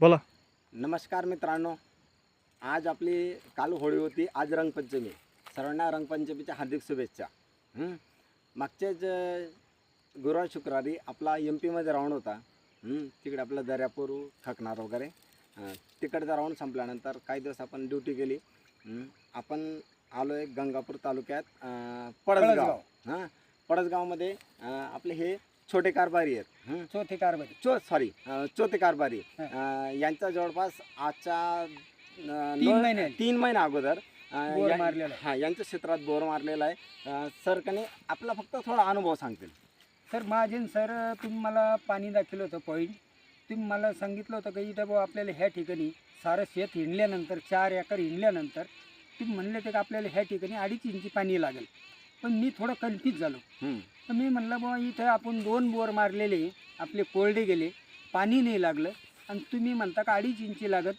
बोला. नमस्कार मित्रांनो, आज आपली काल होळी होती, आज रंगपंचमी. सर्वांना रंगपंचमीच्या हार्दिक शुभेच्छा. मागच्याच गुरुवार शुक्रवारी आपला MP मध्ये राऊंड होता. तिकडे आपला दर्यापूर खकनार वगैरे तिकडचा राऊंड संपल्यानंतर काही दिवस आपण ड्युटी केली. आपण आलो आहे गंगापूर तालुक्यात पडसगाव. पडसगावमध्ये आपले हे छोटे कारभारी आहेत. चौथे कारभारी चौथे कारभारी यांचा जवळपास आजच्या 3 महिना अगोदर बोर मारलेला आहे. यांच्या क्षेत्रात बोर मारलेला आहे. सर कने आपला फक्त थोडा अनुभव सांगतील. सर महाजन सर, तुम्ही मला पाणी दाखवलं होतं पॉईंट. तुम्ही मला सांगितलं होतं की इथं बुवा आपल्याला ह्या ठिकाणी सारं शेत हिंडल्यानंतर 4 एकर हिंडल्यानंतर तुम्ही म्हणले ते का आपल्याला ह्या ठिकाणी 2.5 इंची पाणी लागेल. पण मी थोडं कन्फ्यूज झालो. तर मी म्हणलं बुवा इथं आपण 2 बोर मारलेले, आपले कोरडे गेले, पाणी नाही लागलं आणि तुम्ही म्हणता का 2.5 इंची लागत.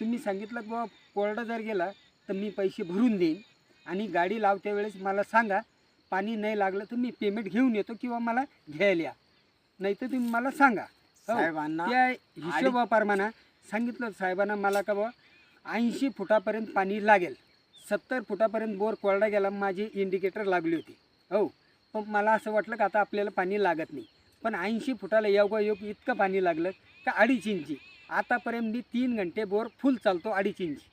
तुम्ही सांगितलं की बुवा कोरडा जर गेला तर मी पैसे भरून देईन आणि गाडी लावत्या वेळेस मला सांगा. पाणी नाही लागलं तर मी पेमेंट घेऊन येतो किंवा मला घ्यायला या, नाही तर तुम्ही मला सांगा. साहेबांना त्या हिशोबाप्रमाणे सांगितलं साहेबांना मला का बुवा 80 फुटापर्यंत पाणी लागेल. 70 फुटापर्यंत बोर कोरडा गेला, माझी इंडिकेटर लागली होती. हो, पण मला असं वाटलं का आता आपल्याला पाणी लागत नाही. पण 80 फुटाला योगायोग इतकं पाणी लागलं का 2.5 इंची. आतापर्यंत मी 3 घंटे बोर फुल चालतो 2.5 इंची.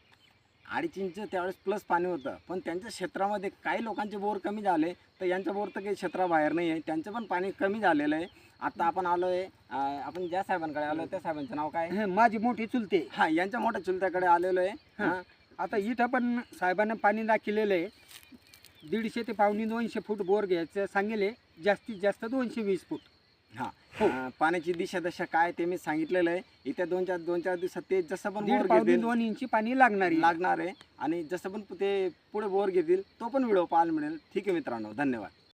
2.5 इंच त्यावेळेस प्लस पाणी होतं. पण त्यांच्या क्षेत्रामध्ये काही लोकांचे बोर कमी झाले, तर यांचं बोर तर काही क्षेत्राबाहेर नाही आहे, त्यांचं पण पाणी कमी झालेलं आहे. आता आपण आलो आहे, आपण ज्या साहेबांकडे आलो त्या साहेबांचं नाव काय? माझी मोठी चुलते. यांच्या मोठ्या चुलत्याकडे आलेलो आहे. आता इथं पण साहेबांना पाणी दाखवलेलं आहे. 150 ते 250 फूट बोर घ्यायचं सांगेले, जास्तीत जास्त 220 फूट. पाण्याची दिशा दशा काय ते मी सांगितलेलं आहे. येत्या 2-4 दिवसात ते जसं पण बोर 1.5-2 इंची पाणी लागणार आहे आणि जसं पण ते पुढे बोर घेतील तो पण व्हिडिओ पाहायला मिळेल. ठीक आहे मित्रांनो, धन्यवाद.